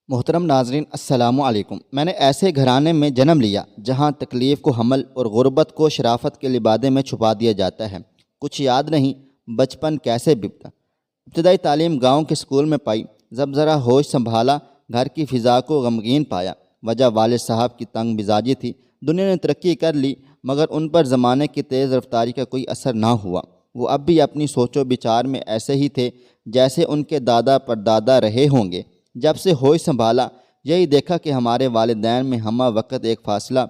محترم ناظرین السلام علیکم۔ میں نے ایسے گھرانے میں جنم لیا جہاں تکلیف کو حمل اور غربت کو شرافت کے لبادے میں چھپا دیا جاتا ہے۔ کچھ یاد نہیں بچپن کیسے بتا۔ ابتدائی تعلیم گاؤں کے اسکول میں پائی، جب ذرا ہوش سنبھالا گھر کی فضا کو غمگین پایا۔ وجہ والد صاحب کی تنگ مزاجی تھی۔ دنیا نے ترقی کر لی مگر ان پر زمانے کی تیز رفتاری کا کوئی اثر نہ ہوا۔ وہ اب بھی اپنی سوچ و بچار میں ایسے ہی تھے جیسے ان کے دادا پردادا رہے ہوں گے۔ جب سے ہوش سنبھالا یہی دیکھا کہ ہمارے والدین میں ہمہ وقت ایک فاصلہ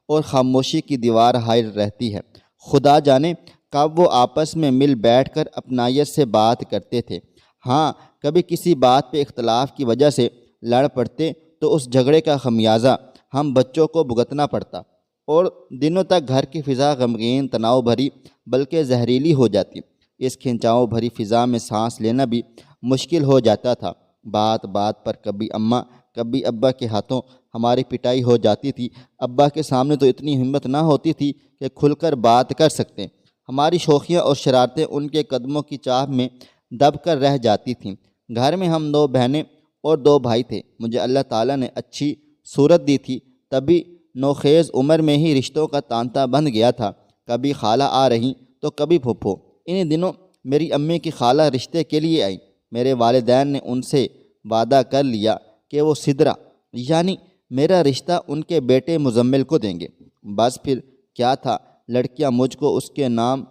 اور خاموشی کی دیوار حائل رہتی ہے۔ خدا جانے کب وہ آپس میں مل بیٹھ کر اپنائیت سے بات کرتے تھے۔ ہاں، کبھی کسی بات پہ اختلاف کی وجہ سے لڑ پڑتے تو اس جھگڑے کا خمیازہ ہم بچوں کو بھگتنا پڑتا اور دنوں تک گھر کی فضا غمگین، تناؤ بھری بلکہ زہریلی ہو جاتی۔ اس کھنچاؤ بھری فضا میں سانس لینا بھی مشکل ہو جاتا تھا۔ بات بات پر کبھی اماں کبھی ابا کے ہاتھوں ہماری پٹائی ہو جاتی تھی۔ ابا کے سامنے تو اتنی ہمت نہ ہوتی تھی کہ کھل کر بات کر سکتے۔ ہماری شوخیاں اور شرارتیں ان کے قدموں کی چاہ میں دب کر رہ جاتی تھیں۔ گھر میں ہم 2 بہنیں اور 2 بھائی تھے۔ مجھے اللہ تعالیٰ نے اچھی صورت دی تھی، تبھی نوخیز عمر میں ہی رشتوں کا تانتا بند گیا تھا۔ کبھی خالہ آ رہی تو کبھی پھپھو۔ انہی دنوں میری امی کی خالہ رشتے کے لیے آئی۔ میرے والدین نے ان سے وعدہ کر لیا کہ وہ سدرا یعنی میرا رشتہ ان کے بیٹے مزمل کو دیں گے۔ بس پھر کیا تھا، لڑکیاں مجھ کو اس کے نام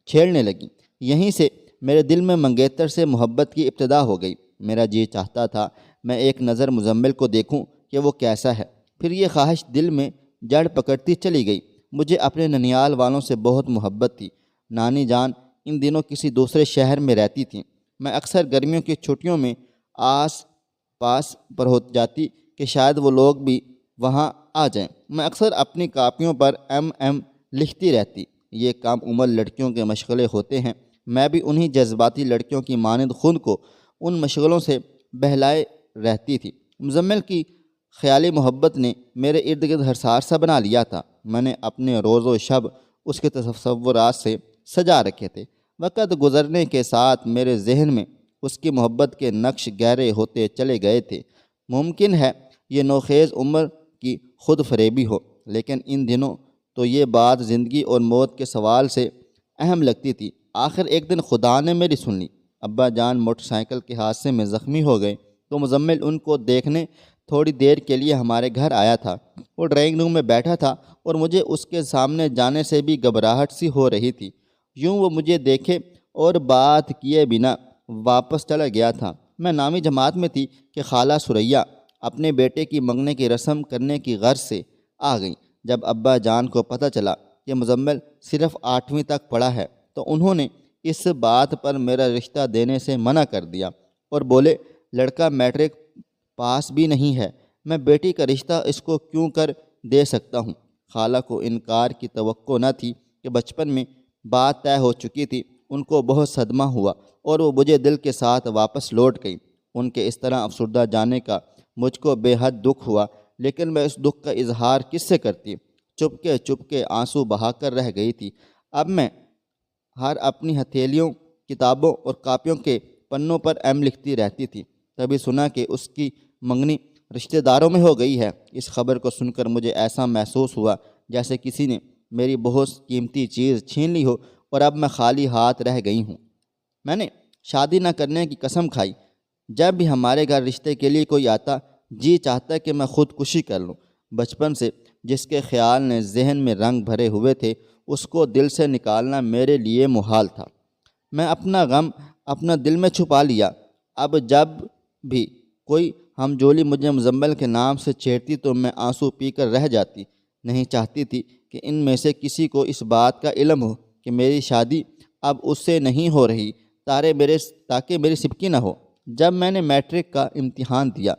چھیڑنے لگیں۔ یہیں سے میرے دل میں منگیتر سے محبت کی ابتدا ہو گئی۔ میرا جی چاہتا تھا میں ایک نظر مزمل کو دیکھوں کہ وہ کیسا ہے۔ پھر یہ خواہش دل میں جڑ پکڑتی چلی گئی۔ مجھے اپنے ننیال والوں سے بہت محبت تھی۔ نانی جان ان دنوں کسی دوسرے شہر میں رہتی تھیں۔ میں اکثر گرمیوں کی چھٹیوں میں آس پاس پر ہو جاتی کہ شاید وہ لوگ بھی وہاں آ جائیں۔ میں اکثر اپنی کاپیوں پر ایم لکھتی رہتی۔ یہ کام عمر لڑکیوں کے مشغلے ہوتے ہیں۔ میں بھی انہی جذباتی لڑکیوں کی مانند خود کو ان مشغلوں سے بہلائے رہتی تھی۔ مزمل کی خیالی محبت نے میرے ارد گرد حصار سا بنا لیا تھا۔ میں نے اپنے روز و شب اس کے تصورات سے سجا رکھے تھے۔ وقت گزرنے کے ساتھ میرے ذہن میں اس کی محبت کے نقش گہرے ہوتے چلے گئے تھے۔ ممکن ہے یہ نوخیز عمر کی خود فریبی ہو، لیکن ان دنوں تو یہ بات زندگی اور موت کے سوال سے اہم لگتی تھی۔ آخر ایک دن خدا نے میری سن لی۔ ابا جان موٹر سائیکل کے حادثے میں زخمی ہو گئے تو مزمل ان کو دیکھنے تھوڑی دیر کے لیے ہمارے گھر آیا تھا۔ وہ ڈرائنگ روم میں بیٹھا تھا اور مجھے اس کے سامنے جانے سے بھی گھبراہٹ سی ہو رہی تھی۔ یوں وہ مجھے دیکھے اور بات کیے بنا واپس چلا گیا تھا۔ میں نامی جماعت میں تھی کہ خالہ ثریا اپنے بیٹے کی منگنے کی رسم کرنے کی غرض سے آ گئیں۔ جب ابا جان کو پتہ چلا کہ مزمل صرف 8ویں تک پڑھا ہے تو انہوں نے اس بات پر میرا رشتہ دینے سے منع کر دیا اور بولے لڑکا میٹرک پاس بھی نہیں ہے، میں بیٹی کا رشتہ اس کو کیوں کر دے سکتا ہوں۔ خالہ کو انکار کی توقع نہ تھی کہ بچپن میں بات طے ہو چکی تھی۔ ان کو بہت صدمہ ہوا اور وہ مجھے دل کے ساتھ واپس لوٹ گئی۔ ان کے اس طرح افسردہ جانے کا مجھ کو بے حد دکھ ہوا، لیکن میں اس دکھ کا اظہار کس سے کرتی؟ چپ کے آنسو بہا کر رہ گئی تھی۔ اب میں ہر اپنی ہتھیلیوں، کتابوں اور کاپیوں کے پنوں پر ایم لکھتی رہتی تھی۔ تبھی سنا کہ اس کی منگنی رشتہ داروں میں ہو گئی ہے۔ اس خبر کو سن کر مجھے ایسا محسوس ہوا جیسے کسی نے میری بہت قیمتی چیز چھین لی ہو اور اب میں خالی ہاتھ رہ گئی ہوں۔ میں نے شادی نہ کرنے کی قسم کھائی۔ جب بھی ہمارے گھر رشتے کے لیے کوئی آتا جی چاہتا کہ میں خودکشی کر لوں۔ بچپن سے جس کے خیال نے ذہن میں رنگ بھرے ہوئے تھے اس کو دل سے نکالنا میرے لیے محال تھا۔ میں اپنا غم اپنا دل میں چھپا لیا۔ اب جب بھی کوئی ہمجولی مجھے مزمل کے نام سے چھیڑتی تو میں آنسو پی کر رہ جاتی۔ نہیں چاہتی تھی کہ ان میں سے کسی کو اس بات کا علم ہو کہ میری شادی اب اس سے نہیں ہو رہی تاکہ میری سبکی نہ ہو۔ جب میں نے میٹرک کا امتحان دیا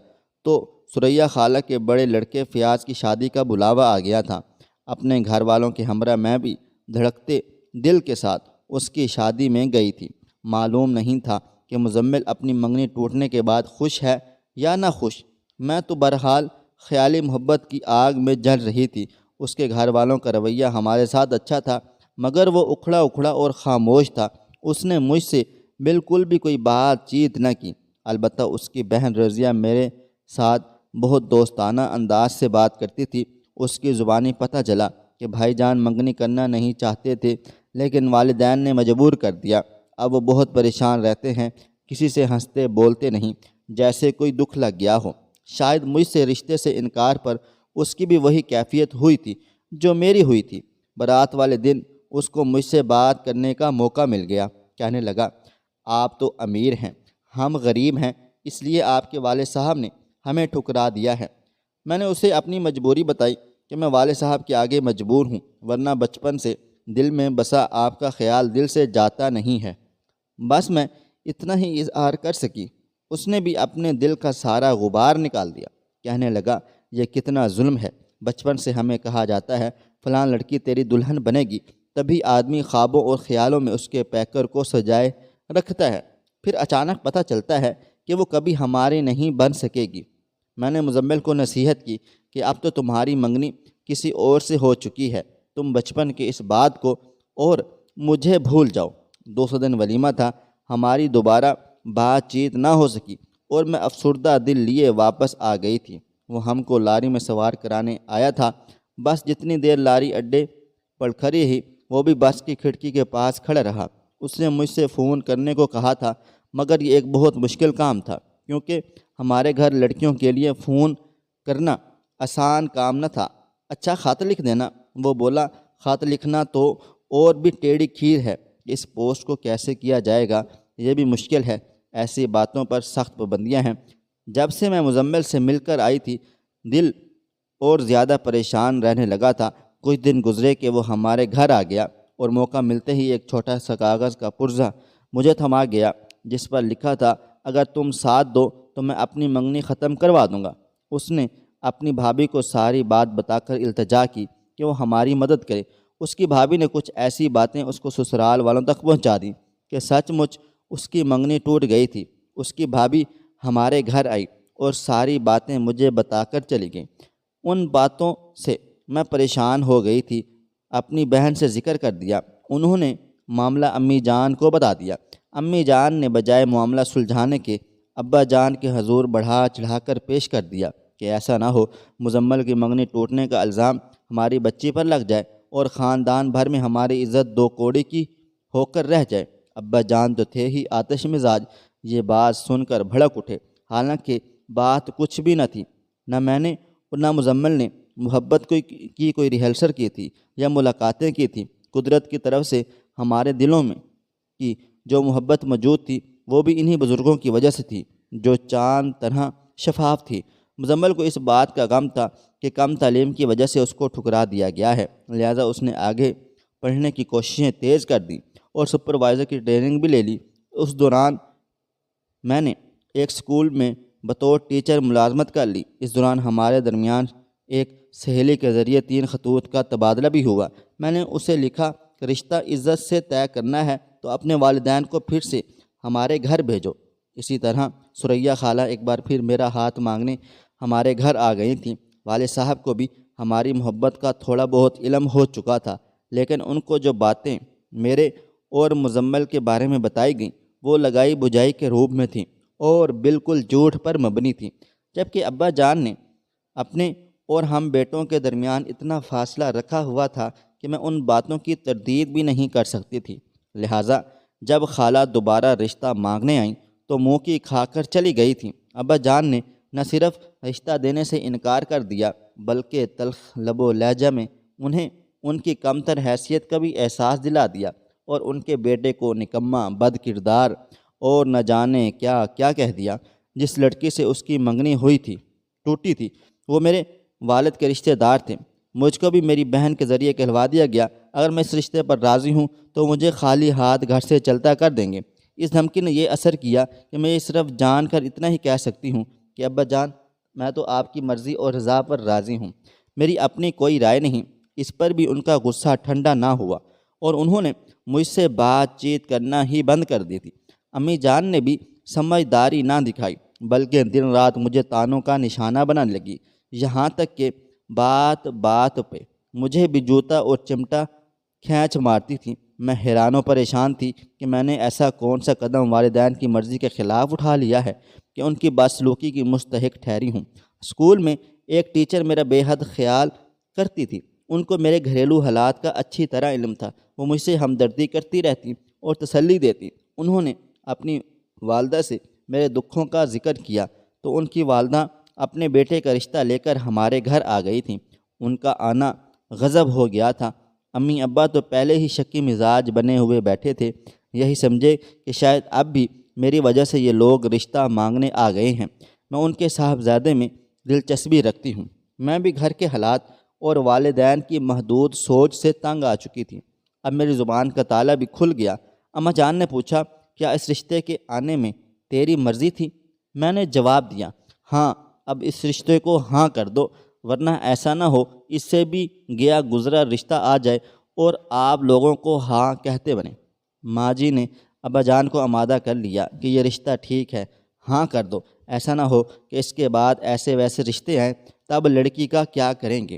تو ثریا خالہ کے بڑے لڑکے فیاض کی شادی کا بلاوا آ گیا تھا۔ اپنے گھر والوں کے ہمراہ میں بھی دھڑکتے دل کے ساتھ اس کی شادی میں گئی تھی۔ معلوم نہیں تھا کہ مزمل اپنی منگنی ٹوٹنے کے بعد خوش ہے یا نہ خوش۔ میں تو بہرحال خیالی محبت کی آگ میں جل رہی تھی۔ اس کے گھر والوں کا رویہ ہمارے ساتھ اچھا تھا مگر وہ اکھڑا اور خاموش تھا۔ اس نے مجھ سے بالکل بھی کوئی بات چیت نہ کی۔ البتہ اس کی بہن رضیہ میرے ساتھ بہت دوستانہ انداز سے بات کرتی تھی۔ اس کی زبانی پتہ چلا کہ بھائی جان منگنی کرنا نہیں چاہتے تھے، لیکن والدین نے مجبور کر دیا۔ اب وہ بہت پریشان رہتے ہیں، کسی سے ہنستے بولتے نہیں، جیسے کوئی دکھ لگ گیا ہو۔ شاید مجھ سے رشتے سے انکار پر اس کی بھی وہی کیفیت ہوئی تھی جو میری ہوئی تھی۔ بارات والے دن اس کو مجھ سے بات کرنے کا موقع مل گیا۔ کہنے لگا، آپ تو امیر ہیں، ہم غریب ہیں، اس لیے آپ کے والد صاحب نے ہمیں ٹھکرا دیا ہے۔ میں نے اسے اپنی مجبوری بتائی کہ میں والد صاحب کے آگے مجبور ہوں، ورنہ بچپن سے دل میں بسا آپ کا خیال دل سے جاتا نہیں ہے۔ بس میں اتنا ہی اظہار کر سکی۔ اس نے بھی اپنے دل کا سارا غبار نکال دیا۔ کہنے لگا، یہ کتنا ظلم ہے۔ بچپن سے ہمیں کہا جاتا ہے فلاں لڑکی تیری دلہن بنے گی، تبھی آدمی خوابوں اور خیالوں میں اس کے پیکر کو سجائے رکھتا ہے، پھر اچانک پتہ چلتا ہے کہ وہ کبھی ہماری نہیں بن سکے گی۔ میں نے مزمل کو نصیحت کی کہ اب تو تمہاری منگنی کسی اور سے ہو چکی ہے، تم بچپن کے اس بات کو اور مجھے بھول جاؤ۔ دوسرے دن ولیمہ تھا، ہماری دوبارہ بات چیت نہ ہو سکی اور میں افسردہ دل لیے واپس آ گئی تھی۔ وہ ہم کو لاری میں سوار کرانے آیا تھا۔ بس جتنی دیر لاری اڈے پر کھڑی رہی، وہ بھی بس کی کھڑکی کے پاس کھڑا رہا۔ اس نے مجھ سے فون کرنے کو کہا تھا، مگر یہ ایک بہت مشکل کام تھا، کیونکہ ہمارے گھر لڑکیوں کے لیے فون کرنا آسان کام نہ تھا۔ اچھا خط لکھ دینا۔ وہ بولا، خط لکھنا تو اور بھی ٹیڑھی کھیر ہے، اس پوسٹ کو کیسے کیا جائے گا یہ بھی مشکل ہے۔ ایسی باتوں پر سخت پابندیاں ہیں۔ جب سے میں مزمل سے مل کر آئی تھی، دل اور زیادہ پریشان رہنے لگا تھا۔ کچھ دن گزرے کہ وہ ہمارے گھر آ گیا اور موقع ملتے ہی ایک چھوٹا سا کاغذ کا پرزہ مجھے تھما گیا، جس پر لکھا تھا، اگر تم ساتھ دو تو میں اپنی منگنی ختم کروا دوں گا۔ اس نے اپنی بھابھی کو ساری بات بتا کر التجا کی کہ وہ ہماری مدد کرے۔ اس کی بھابھی نے کچھ ایسی باتیں اس کو سسرال والوں تک پہنچا دیں کہ سچ مچ اس کی منگنی ٹوٹ گئی تھی۔ اس کی بھابھی ہمارے گھر آئی اور ساری باتیں مجھے بتا کر چلی گئیں۔ ان باتوں سے میں پریشان ہو گئی تھی۔ اپنی بہن سے ذکر کر دیا۔ انہوں نے معاملہ امی جان کو بتا دیا۔ امی جان نے بجائے معاملہ سلجھانے کے ابا جان کے حضور بڑھا چڑھا کر پیش کر دیا کہ ایسا نہ ہو مزمل کی منگنی ٹوٹنے کا الزام ہماری بچی پر لگ جائے اور خاندان بھر میں ہماری عزت دو کوڑی کی ہو کر رہ جائے۔ ابا جان تو تھے ہی آتش مزاج، یہ بات سن کر بھڑک اٹھے۔ حالانکہ بات کچھ بھی نہ تھی۔ نہ میں نے اور نہ مزمل نے محبت کی کوئی ریہرسل کی تھی یا ملاقاتیں کی تھیں۔ قدرت کی طرف سے ہمارے دلوں میں کی جو محبت موجود تھی وہ بھی انہی بزرگوں کی وجہ سے تھی، جو چاند طرح شفاف تھی۔ مزمل کو اس بات کا غم تھا کہ کم تعلیم کی وجہ سے اس کو ٹھکرا دیا گیا ہے، لہذا اس نے آگے پڑھنے کی کوششیں تیز کر دیں اور سپروائزر کی ٹریننگ بھی لے لی۔ اس دوران میں نے ایک سکول میں بطور ٹیچر ملازمت کر لی۔ اس دوران ہمارے درمیان ایک سہیلی کے ذریعے 3 خطوط کا تبادلہ بھی ہوا۔ میں نے اسے لکھا کہ رشتہ عزت سے طے کرنا ہے تو اپنے والدین کو پھر سے ہمارے گھر بھیجو۔ اسی طرح ثریا خالہ ایک بار پھر میرا ہاتھ مانگنے ہمارے گھر آ گئی تھیں۔ والد صاحب کو بھی ہماری محبت کا تھوڑا بہت علم ہو چکا تھا، لیکن ان کو جو باتیں میرے اور مزمل کے بارے میں بتائی گئیں وہ لگائی بجھائی کے روپ میں تھیں اور بالکل جھوٹ پر مبنی تھیں، جبکہ ابا جان نے اپنے اور ہم بیٹوں کے درمیان اتنا فاصلہ رکھا ہوا تھا کہ میں ان باتوں کی تردید بھی نہیں کر سکتی تھی۔ لہٰذا جب خالہ دوبارہ رشتہ مانگنے آئیں تو منہ کی کھا کر چلی گئی تھیں۔ ابا جان نے نہ صرف رشتہ دینے سے انکار کر دیا بلکہ تلخ لب و لہجہ میں انہیں ان کی کمتر حیثیت کا بھی احساس دلا دیا اور ان کے بیٹے کو نکما، بد کردار اور نہ جانے کیا کیا کہہ دیا۔ جس لڑکی سے اس کی منگنی ہوئی تھی ٹوٹی تھی وہ میرے والد کے رشتہ دار تھے۔ مجھ کو بھی میری بہن کے ذریعے کہلوا دیا گیا اگر میں اس رشتے پر راضی ہوں تو مجھے خالی ہاتھ گھر سے چلتا کر دیں گے۔ اس دھمکی نے یہ اثر کیا کہ میں یہ صرف جان کر اتنا ہی کہہ سکتی ہوں کہ ابا جان میں تو آپ کی مرضی اور رضا پر راضی ہوں، میری اپنی کوئی رائے نہیں۔ اس پر بھی ان کا غصہ ٹھنڈا نہ ہوا اور انہوں نے مجھ سے بات چیت کرنا ہی بند کر دی تھی۔ امی جان نے بھی سمجھداری نہ دکھائی بلکہ دن رات مجھے طعنوں کا نشانہ بنانے لگی، یہاں تک کہ بات بات پہ مجھے بھی جوتا اور چمٹا کھینچ مارتی تھی۔ میں حیران و پریشان تھی کہ میں نے ایسا کون سا قدم والدین کی مرضی کے خلاف اٹھا لیا ہے کہ ان کی بدسلوکی کی مستحق ٹھہری ہوں۔ اسکول میں ایک ٹیچر میرا بے حد خیال کرتی تھی۔ ان کو میرے گھریلو حالات کا اچھی طرح علم تھا۔ وہ مجھ سے ہمدردی کرتی رہتی اور تسلی دیتی۔ انہوں نے اپنی والدہ سے میرے دکھوں کا ذکر کیا تو ان کی والدہ اپنے بیٹے کا رشتہ لے کر ہمارے گھر آ گئی تھیں۔ ان کا آنا غضب ہو گیا تھا۔ امی ابا تو پہلے ہی شکی مزاج بنے ہوئے بیٹھے تھے، یہی سمجھے کہ شاید اب بھی میری وجہ سے یہ لوگ رشتہ مانگنے آ گئے ہیں۔ میں ان کے صاحبزادے میں دلچسپی رکھتی ہوں۔ میں بھی گھر کے حالات اور والدین کی محدود سوچ سے تنگ آ چکی تھی۔ اب میری زبان کا تالا بھی کھل گیا۔ اماں جان نے پوچھا، کیا اس رشتے کے آنے میں تیری مرضی تھی؟ میں نے جواب دیا، ہاں، اب اس رشتے کو ہاں کر دو، ورنہ ایسا نہ ہو اس سے بھی گیا گزرا رشتہ آ جائے اور آپ لوگوں کو ہاں کہتے بنے۔ ماں جی نے ابا جان کو آمادہ کر لیا کہ یہ رشتہ ٹھیک ہے، ہاں کر دو، ایسا نہ ہو کہ اس کے بعد ایسے ویسے رشتے آئیں، تب لڑکی کا کیا کریں گے؟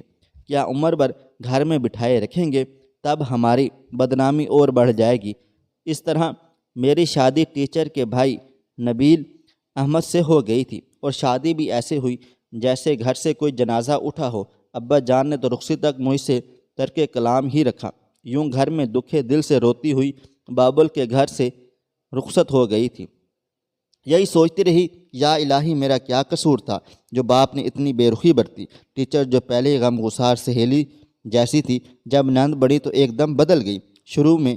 کیا عمر بھر گھر میں بٹھائے رکھیں گے؟ تب ہماری بدنامی اور بڑھ جائے گی۔ اس طرح میری شادی ٹیچر کے بھائی نبیل احمد سے ہو گئی تھی، اور شادی بھی ایسے ہوئی جیسے گھر سے کوئی جنازہ اٹھا ہو۔ ابا جان نے تو رخصتی تک مجھ سے ترک کلام ہی رکھا۔ یوں گھر میں دکھے دل سے روتی ہوئی بابل کے گھر سے رخصت ہو گئی تھی۔ یہی سوچتی رہی، یا الہی میرا کیا قصور تھا جو باپ نے اتنی بے رخی برتی۔ ٹیچر جو پہلے غم گسار سہیلی جیسی تھی، جب نند بڑھی تو ایک دم بدل گئی۔ شروع میں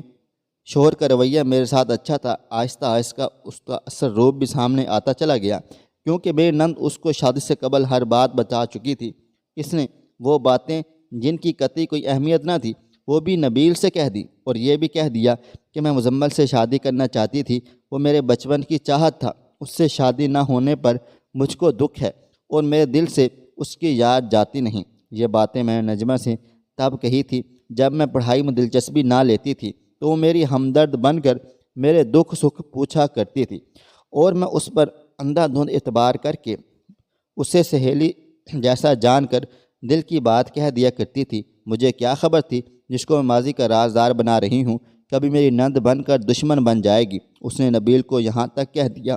شوہر کا رویہ میرے ساتھ اچھا تھا، آہستہ آہستہ اس کا اثر روب بھی سامنے آتا چلا گیا، کیونکہ میری نند اس کو شادی سے قبل ہر بات بتا چکی تھی۔ اس نے وہ باتیں جن کی قطعی کوئی اہمیت نہ تھی وہ بھی نبیل سے کہہ دی، اور یہ بھی کہہ دیا کہ میں مزمل سے شادی کرنا چاہتی تھی۔ وہ میرے بچپن کی چاہت تھا، اس سے شادی نہ ہونے پر مجھ کو دکھ ہے اور میرے دل سے اس کی یاد جاتی نہیں۔ یہ باتیں میں نے نجمہ سے تب کہی تھی جب میں پڑھائی میں دلچسپی نہ لیتی تھی، تو وہ میری ہمدرد بن کر میرے دکھ سکھ پوچھا کرتی تھی، اور میں اس پر اندھا دھند اعتبار کر کے اسے سہیلی جیسا جان کر دل کی بات کہہ دیا کرتی تھی۔ مجھے کیا خبر تھی جس کو میں ماضی کا رازدار بنا رہی ہوں کبھی میری نند بن کر دشمن بن جائے گی۔ اس نے نبیل کو یہاں تک کہہ دیا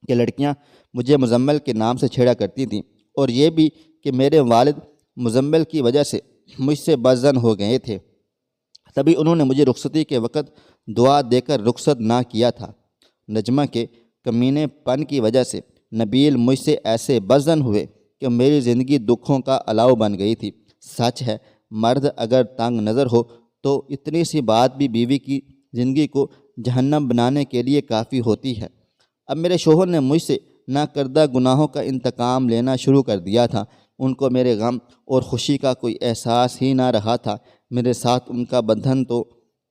کہ لڑکیاں مجھے مزمل کے نام سے چھیڑا کرتی تھیں، اور یہ بھی کہ میرے والد مزمل کی وجہ سے مجھ سے بدظن ہو گئے تھے، تبھی انہوں نے مجھے رخصتی کے وقت دعا دے کر رخصت نہ کیا تھا۔ نجمہ کے کمینے پن کی وجہ سے نبیل مجھ سے ایسے بدظن ہوئے کہ میری زندگی دکھوں کا الاؤ بن گئی تھی۔ سچ ہے، مرد اگر تنگ نظر ہو تو اتنی سی بات بھی بیوی کی زندگی کو جہنم بنانے کے لیے کافی ہوتی ہے۔ اب میرے شوہر نے مجھ سے نہ کردہ گناہوں کا انتقام لینا شروع کر دیا تھا۔ ان کو میرے غم اور خوشی کا کوئی احساس ہی نہ رہا تھا۔ میرے ساتھ ان کا بندھن تو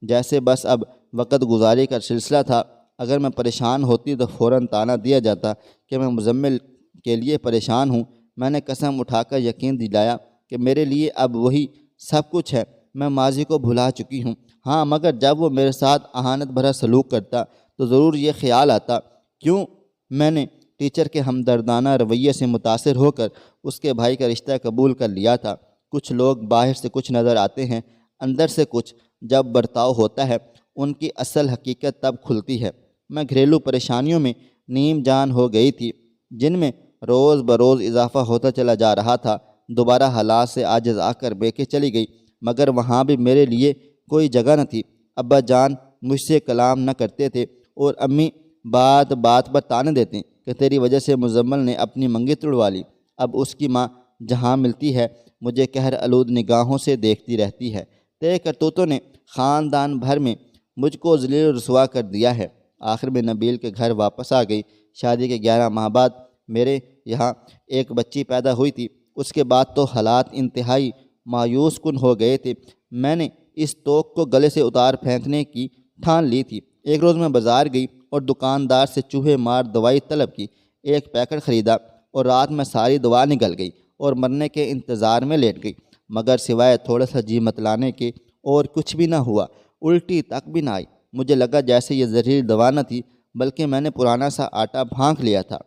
جیسے بس اب وقت گزاری کا سلسلہ تھا۔ اگر میں پریشان ہوتی تو فوراً طعنہ دیا جاتا کہ میں مزمل کے لیے پریشان ہوں۔ میں نے قسم اٹھا کر یقین دلایا کہ میرے لیے اب وہی سب کچھ ہے، میں ماضی کو بھلا چکی ہوں۔ ہاں، مگر جب وہ میرے ساتھ اہانت بھرا سلوک کرتا تو ضرور یہ خیال آتا، کیوں میں نے ٹیچر کے ہمدردانہ رویے سے متاثر ہو کر اس کے بھائی کا رشتہ قبول کر لیا تھا۔ کچھ لوگ باہر سے کچھ نظر آتے ہیں، اندر سے کچھ۔ جب برتاؤ ہوتا ہے ان کی اصل حقیقت تب کھلتی ہے۔ میں گھریلو پریشانیوں میں نیم جان ہو گئی تھی، جن میں روز بروز اضافہ ہوتا چلا جا رہا تھا۔ دوبارہ حالات سے عاجز آ کر بیکے چلی گئی، مگر وہاں بھی میرے لیے کوئی جگہ نہ تھی۔ ابا جان مجھ سے کلام نہ کرتے تھے، اور امی بات بات پر طعنے دیتے کہ تیری وجہ سے مزمل نے اپنی منگی تڑوا لی۔ اب اس کی ماں جہاں ملتی ہے مجھے قہر آلود نگاہوں سے دیکھتی رہتی ہے۔ تیرے کرتوتوں نے خاندان بھر میں مجھ کو ذلیل و رسوا کر دیا ہے۔ آخر میں نبیل کے گھر واپس آ گئی۔ شادی کے 11 ماہ بعد میرے یہاں ایک بچی پیدا ہوئی تھی۔ اس کے بعد تو حالات انتہائی مایوس کن ہو گئے تھے۔ میں نے اس توق کو گلے سے اتار پھینکنے کی ٹھان لی تھی۔ ایک روز میں بازار گئی اور دکاندار سے چوہے مار دوائی طلب کی۔ ایک پیکٹ خریدا اور رات میں ساری دوا نگل گئی اور مرنے کے انتظار میں لیٹ گئی، مگر سوائے تھوڑا سا جی متلانے کے اور کچھ بھی نہ ہوا۔ الٹی تک بھی نہ آئی۔ مجھے لگا جیسے یہ زہریلی دوا نہ تھی بلکہ میں نے پرانا سا آٹا بھانک لیا تھا۔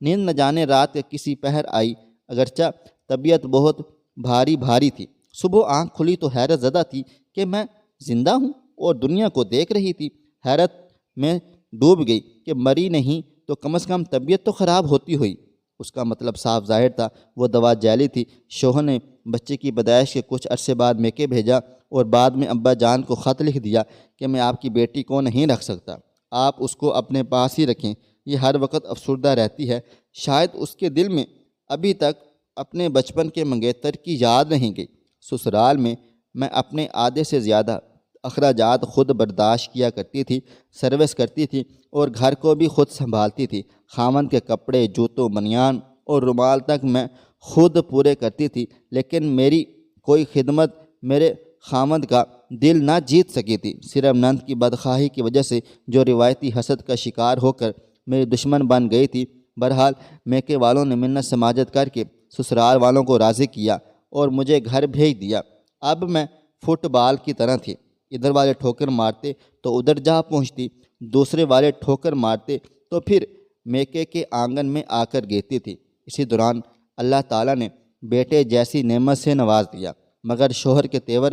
نیند نہ جانے رات کے کسی پہر آئی، اگرچہ طبیعت بہت بھاری بھاری تھی۔ صبح آنکھ کھلی تو حیرت زدہ تھی کہ میں زندہ ہوں اور دنیا کو دیکھ رہی تھی۔ حیرت میں ڈوب گئی کہ مری نہیں تو کم از کم طبیعت تو خراب ہوتی ہوئی۔ اس کا مطلب صاف ظاہر تھا، وہ دوا جعلی تھی۔ شوہر نے بچے کی پیدائش کے کچھ عرصے بعد میکے بھیجا اور بعد میں ابا جان کو خط لکھ دیا کہ میں آپ کی بیٹی کو نہیں رکھ سکتا، آپ اس کو اپنے پاس ہی رکھیں، یہ ہر وقت افسردہ رہتی ہے۔ شاید اس کے دل میں ابھی تک اپنے بچپن کے منگیتر کی یاد نہیں گئی۔ سسرال میں اپنے آدھے سے زیادہ اخراجات خود برداشت کیا کرتی تھی، سروس کرتی تھی اور گھر کو بھی خود سنبھالتی تھی۔ خاوند کے کپڑے، جوتوں، بنیان اور رومال تک میں خود پورے کرتی تھی، لیکن میری کوئی خدمت میرے خاوند کا دل نہ جیت سکی تھی۔ صرف نند کی بدخواہی کی وجہ سے، جو روایتی حسد کا شکار ہو کر میری دشمن بن گئی تھی۔ بہرحال میکے والوں نے منت سماجت کر کے سسرال والوں کو راضی کیا اور مجھے گھر بھیج دیا۔ اب میں فٹ بال کی طرح تھی، ادھر والے ٹھوکر مارتے تو ادھر جا پہنچتی، دوسرے والے ٹھوکر مارتے تو پھر میکے کے آنگن میں آ کر گرتی تھی۔ اسی دوران اللہ تعالیٰ نے بیٹے جیسی نعمت سے نواز دیا، مگر شوہر کے تیور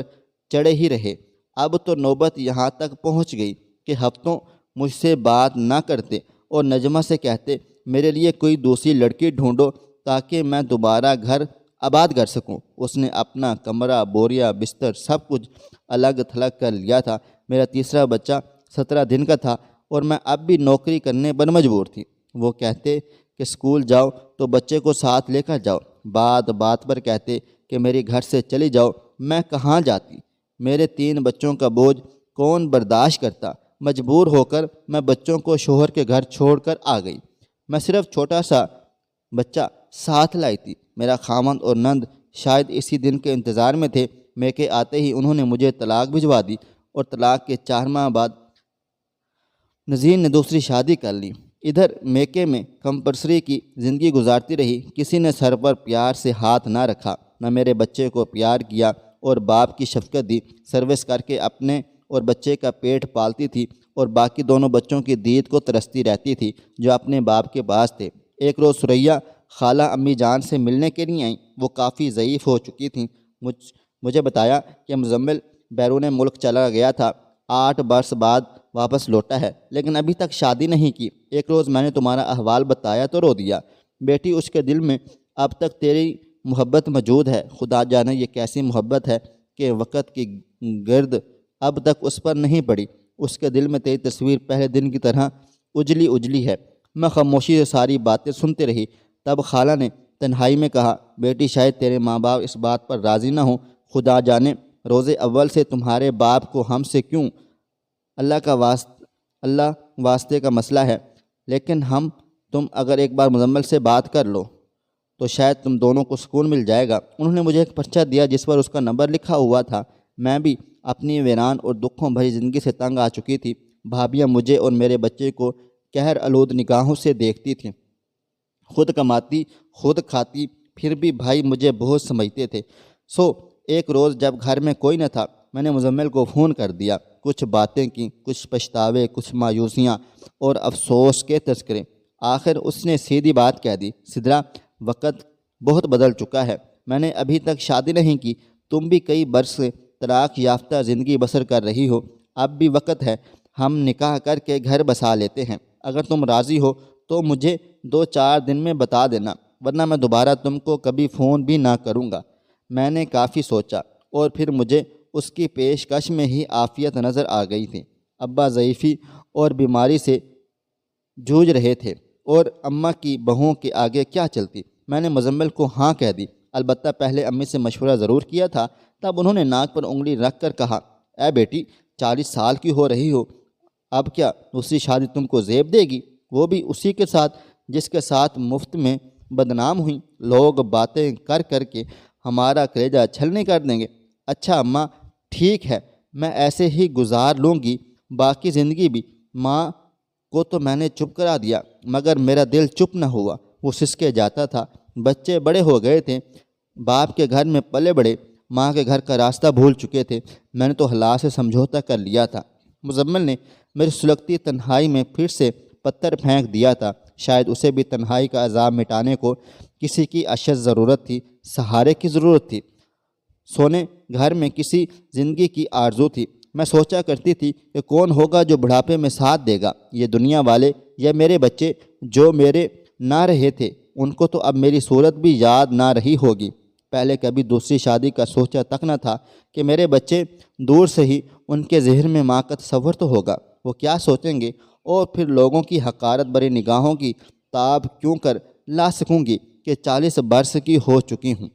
چڑھے ہی رہے۔ اب تو نوبت یہاں تک پہنچ گئی کہ ہفتوں مجھ سے بات نہ کرتے اور نجمہ سے کہتے میرے لیے کوئی دوسری لڑکی ڈھونڈو تاکہ میں دوبارہ گھر آباد کر سکوں۔ اس نے اپنا کمرہ، بوریا، بستر سب کچھ الگ تھلگ کر لیا تھا۔ میرا تیسرا بچہ 17 دن کا تھا اور میں اب بھی نوکری کرنے پر مجبور تھی۔ وہ کہتے کہ اسکول جاؤ تو بچے کو ساتھ لے کر جاؤ، بات بات پر کہتے کہ میرے گھر سے چلی جاؤ۔ میں کہاں جاتی؟ میرے 3 بچوں کا بوجھ کون برداشت کرتا؟ مجبور ہو کر میں بچوں کو شوہر کے گھر چھوڑ کر آ گئی۔ میں صرف چھوٹا سا بچہ ساتھ لائی تھی۔ میرا خاوند اور نند شاید اسی دن کے انتظار میں تھے۔ میکے آتے ہی انہوں نے مجھے طلاق بھجوا دی اور طلاق کے 4 ماہ بعد نذیر نے دوسری شادی کر لی۔ ادھر میکے میں کمپلسری کی زندگی گزارتی رہی، کسی نے سر پر پیار سے ہاتھ نہ رکھا، نہ میرے بچے کو پیار کیا اور باپ کی شفقت دی۔ سروس کر کے اپنے اور بچے کا پیٹ پالتی تھی اور باقی دونوں بچوں کی دید کو ترستی رہتی تھی جو اپنے باپ کے پاس تھے۔ ایک روز ثریا خالہ امی جان سے ملنے کے لیے آئیں۔ وہ کافی ضعیف ہو چکی تھیں۔ مجھے بتایا کہ مزمل بیرون ملک چلا گیا تھا، 8 برس بعد واپس لوٹا ہے، لیکن ابھی تک شادی نہیں کی۔ ایک روز میں نے تمہارا احوال بتایا تو رو دیا۔ بیٹی، اس کے دل میں اب تک تیری محبت موجود ہے، خدا جانے یہ کیسی محبت ہے کہ وقت کی گرد اب تک اس پر نہیں پڑی۔ اس کے دل میں تیری تصویر پہلے دن کی طرح اجلی اجلی ہے۔ میں خاموشی سے ساری باتیں سنتے رہی۔ تب خالہ نے تنہائی میں کہا، بیٹی شاید تیرے ماں باپ اس بات پر راضی نہ ہوں، خدا جانے روز اول سے تمہارے باپ کو ہم سے کیوں، اللہ واسطے کا مسئلہ ہے، لیکن تم اگر ایک بار مزمل سے بات کر لو تو شاید تم دونوں کو سکون مل جائے گا۔ انہوں نے مجھے ایک پرچہ دیا جس پر اس کا نمبر لکھا ہوا تھا۔ میں بھی اپنی ویران اور دکھوں بھری زندگی سے تنگ آ چکی تھی۔ بھابیاں مجھے اور میرے بچے کو قہر آلود نگاہوں سے دیکھتی تھیں۔ خود کماتی، خود کھاتی، پھر بھی بھائی مجھے بہت سمجھتے تھے۔ ایک روز جب گھر میں کوئی نہ تھا، میں نے مزمل کو فون کر دیا۔ کچھ باتیں کی، کچھ پچھتاوے، کچھ مایوسیاں اور افسوس کے تذکرے۔ آخر اس نے سیدھی بات کہہ دی، سدرا، وقت بہت بدل چکا ہے، میں نے ابھی تک شادی نہیں کی، تم بھی کئی برس سے طلاق یافتہ زندگی بسر کر رہی ہو، اب بھی وقت ہے، ہم نکاح کر کے گھر بسا لیتے ہیں۔ اگر تم راضی ہو تو مجھے 2-4 دن میں بتا دینا، ورنہ میں دوبارہ تم کو کبھی فون بھی نہ کروں گا۔ میں نے کافی سوچا اور پھر مجھے اس کی پیشکش میں ہی عافیت نظر آ گئی تھی۔ ابا ضعیفی اور بیماری سے جوجھ رہے تھے اور اماں کی بہوؤں کے آگے کیا چلتی۔ میں نے مزمل کو ہاں کہہ دی، البتہ پہلے امی سے مشورہ ضرور کیا تھا۔ تب انہوں نے ناک پر انگلی رکھ کر کہا، اے بیٹی، 40 سال کی ہو رہی ہو، اب کیا دوسری شادی تم کو زیب دے گی، وہ بھی اسی کے ساتھ جس کے ساتھ مفت میں بدنام ہوئی۔ لوگ باتیں کر کر کے ہمارا کلیجہ چھلنی کر دیں گے۔ اچھا اماں، ٹھیک ہے، میں ایسے ہی گزار لوں گی باقی زندگی بھی۔ ماں کو تو میں نے چپ کرا دیا، مگر میرا دل چپ نہ ہوا، وہ سسکے جاتا تھا۔ بچے بڑے ہو گئے تھے، باپ کے گھر میں پلے بڑے، ماں کے گھر کا راستہ بھول چکے تھے۔ میں نے تو حالات سے سمجھوتا کر لیا تھا۔ مزمل نے میری سلگتی تنہائی میں پھر سے پتھر پھینک دیا تھا۔ شاید اسے بھی تنہائی کا عذاب مٹانے کو کسی کی اشد ضرورت تھی، سہارے کی ضرورت تھی، سونے گھر میں کسی زندگی کی آرزو تھی۔ میں سوچا کرتی تھی کہ کون ہوگا جو بڑھاپے میں ساتھ دے گا، یہ دنیا والے یا میرے بچے جو میرے نہ رہے تھے، ان کو تو اب میری صورت بھی یاد نہ رہی ہوگی۔ پہلے کبھی دوسری شادی کا سوچا تک نہ تھا کہ میرے بچے دور سے ہی ان کے ذہن میں ماں کا تصور تو ہوگا، وہ کیا سوچیں گے، اور پھر لوگوں کی حقارت بری نگاہوں کی تاب کیوں کر لا سکوں گی کہ 40 برس کی ہو چکی ہوں۔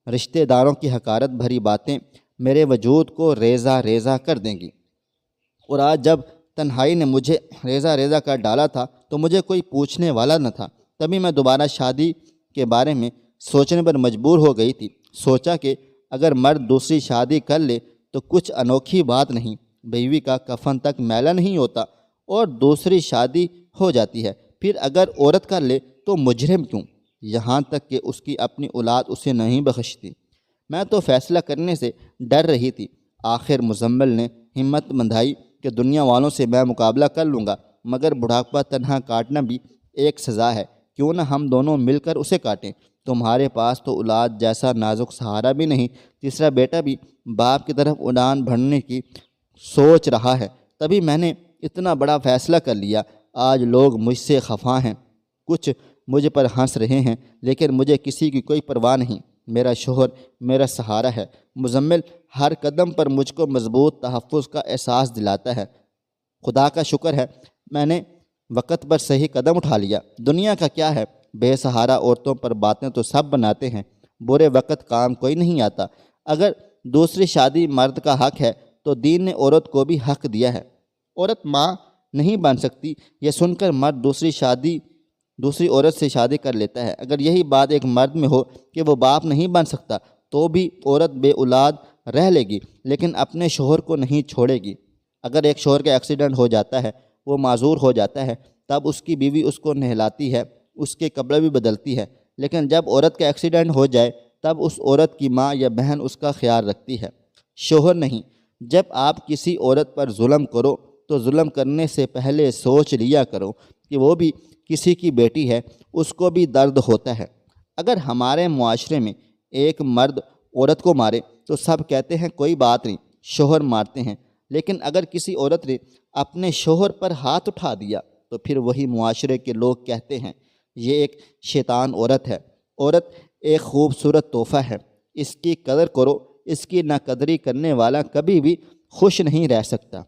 رشتہ داروں کی حقارت بھری باتیں میرے وجود کو ریزہ ریزہ کر دیں گی، اور آج جب تنہائی نے مجھے ریزہ ریزہ کر ڈالا تھا تو مجھے کوئی پوچھنے والا نہ تھا۔ تبھی میں دوبارہ شادی کے بارے میں سوچنے پر مجبور ہو گئی تھی۔ سوچا کہ اگر مرد دوسری شادی کر لے تو کچھ انوکھی بات نہیں، بیوی کا کفن تک میلا نہیں ہوتا اور دوسری شادی ہو جاتی ہے۔ پھر اگر عورت کر لے تو مجرم کیوں، یہاں تک کہ اس کی اپنی اولاد اسے نہیں بخشتی۔ میں تو فیصلہ کرنے سے ڈر رہی تھی۔ آخر مزمل نے ہمت بندھائی کہ دنیا والوں سے میں مقابلہ کر لوں گا، مگر بڑھاپا تنہا کاٹنا بھی ایک سزا ہے، کیوں نہ ہم دونوں مل کر اسے کاٹیں۔ تمہارے پاس تو اولاد جیسا نازک سہارا بھی نہیں، تیسرا بیٹا بھی باپ کی طرف اڑان بھرنے کی سوچ رہا ہے۔ تبھی میں نے اتنا بڑا فیصلہ کر لیا۔ آج لوگ مجھ سے خفا ہیں، کچھ مجھ پر ہنس رہے ہیں، لیکن مجھے کسی کی کوئی پرواہ نہیں۔ میرا شوہر میرا سہارا ہے۔ مزمل ہر قدم پر مجھ کو مضبوط تحفظ کا احساس دلاتا ہے۔ خدا کا شکر ہے میں نے وقت پر صحیح قدم اٹھا لیا۔ دنیا کا کیا ہے، بے سہارا عورتوں پر باتیں تو سب بناتے ہیں، برے وقت کام کوئی نہیں آتا۔ اگر دوسری شادی مرد کا حق ہے تو دین نے عورت کو بھی حق دیا ہے۔ عورت ماں نہیں بن سکتی، یہ سن کر مرد دوسری عورت سے شادی کر لیتا ہے۔ اگر یہی بات ایک مرد میں ہو کہ وہ باپ نہیں بن سکتا تو بھی عورت بے اولاد رہ لے گی، لیکن اپنے شوہر کو نہیں چھوڑے گی۔ اگر ایک شوہر کا ایکسیڈنٹ ہو جاتا ہے، وہ معذور ہو جاتا ہے، تب اس کی بیوی اس کو نہلاتی ہے، اس کے کپڑے بھی بدلتی ہے، لیکن جب عورت کا ایکسیڈنٹ ہو جائے تب اس عورت کی ماں یا بہن اس کا خیال رکھتی ہے، شوہر نہیں۔ جب آپ کسی عورت پر ظلم کرو تو ظلم کرنے سے پہلے سوچ لیا کرو کہ وہ بھی کسی کی بیٹی ہے، اس کو بھی درد ہوتا ہے۔ اگر ہمارے معاشرے میں ایک مرد عورت کو مارے تو سب کہتے ہیں کوئی بات نہیں، شوہر مارتے ہیں، لیکن اگر کسی عورت نے اپنے شوہر پر ہاتھ اٹھا دیا تو پھر وہی معاشرے کے لوگ کہتے ہیں یہ ایک شیطان عورت ہے۔ عورت ایک خوبصورت تحفہ ہے، اس کی قدر کرو، اس کی ناقدری کرنے والا کبھی بھی خوش نہیں رہ سکتا۔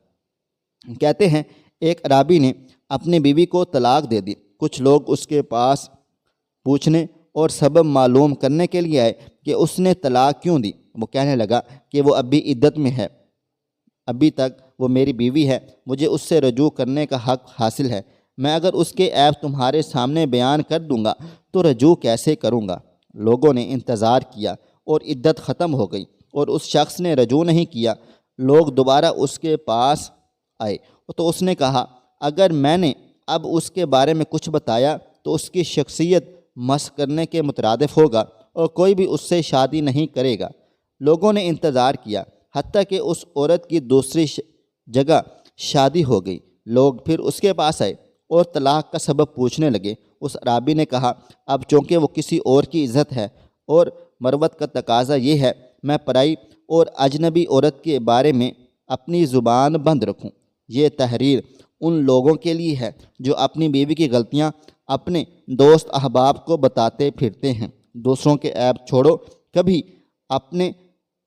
کہتے ہیں ایک عرابی نے اپنی بیوی کو طلاق دے دی۔ کچھ لوگ اس کے پاس پوچھنے اور سبب معلوم کرنے کے لیے آئے کہ اس نے طلاق کیوں دی۔ وہ کہنے لگا کہ وہ ابھی عدت میں ہے، ابھی تک وہ میری بیوی ہے، مجھے اس سے رجوع کرنے کا حق حاصل ہے۔ میں اگر اس کے عیب تمہارے سامنے بیان کر دوں گا تو رجوع کیسے کروں گا؟ لوگوں نے انتظار کیا اور عدت ختم ہو گئی اور اس شخص نے رجوع نہیں کیا۔ لوگ دوبارہ اس کے پاس آئے تو اس نے کہا اگر میں نے اب اس کے بارے میں کچھ بتایا تو اس کی شخصیت مسخ کرنے کے مترادف ہوگا اور کوئی بھی اس سے شادی نہیں کرے گا۔ لوگوں نے انتظار کیا حتیٰ کہ اس عورت کی دوسری جگہ شادی ہو گئی۔ لوگ پھر اس کے پاس آئے اور طلاق کا سبب پوچھنے لگے۔ اس عرابی نے کہا اب چونکہ وہ کسی اور کی عزت ہے اور مروت کا تقاضا یہ ہے، میں پرائی اور اجنبی عورت کے بارے میں اپنی زبان بند رکھوں۔ یہ تحریر ان لوگوں کے لیے ہے جو اپنی بیوی کی غلطیاں اپنے دوست احباب کو بتاتے پھرتے ہیں۔ دوسروں کے عیب چھوڑو، کبھی اپنے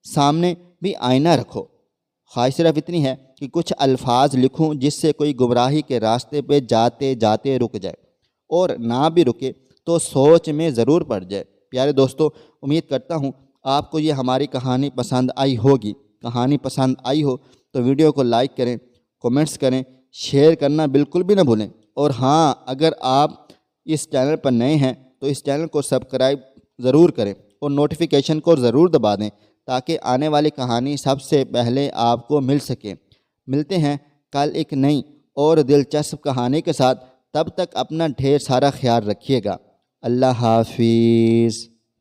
سامنے بھی آئینہ رکھو۔ خواہش صرف اتنی ہے کہ کچھ الفاظ لکھوں جس سے کوئی گمراہی کے راستے پہ جاتے جاتے رک جائے، اور نہ بھی رکے تو سوچ میں ضرور پڑ جائے۔ پیارے دوستو، امید کرتا ہوں آپ کو یہ ہماری کہانی پسند آئی ہوگی۔ کہانی پسند آئی ہو تو ویڈیو کو لائک کریں، کومنٹس کریں، شیئر کرنا بالکل بھی نہ بھولیں۔ اور ہاں، اگر آپ اس چینل پر نئے ہیں تو اس چینل کو سبسکرائب ضرور کریں اور نوٹیفیکیشن کو ضرور دبا دیں تاکہ آنے والی کہانی سب سے پہلے آپ کو مل سکے۔ ملتے ہیں کل ایک نئی اور دلچسپ کہانی کے ساتھ، تب تک اپنا ڈھیر سارا خیال رکھیے گا۔ اللہ حافظ۔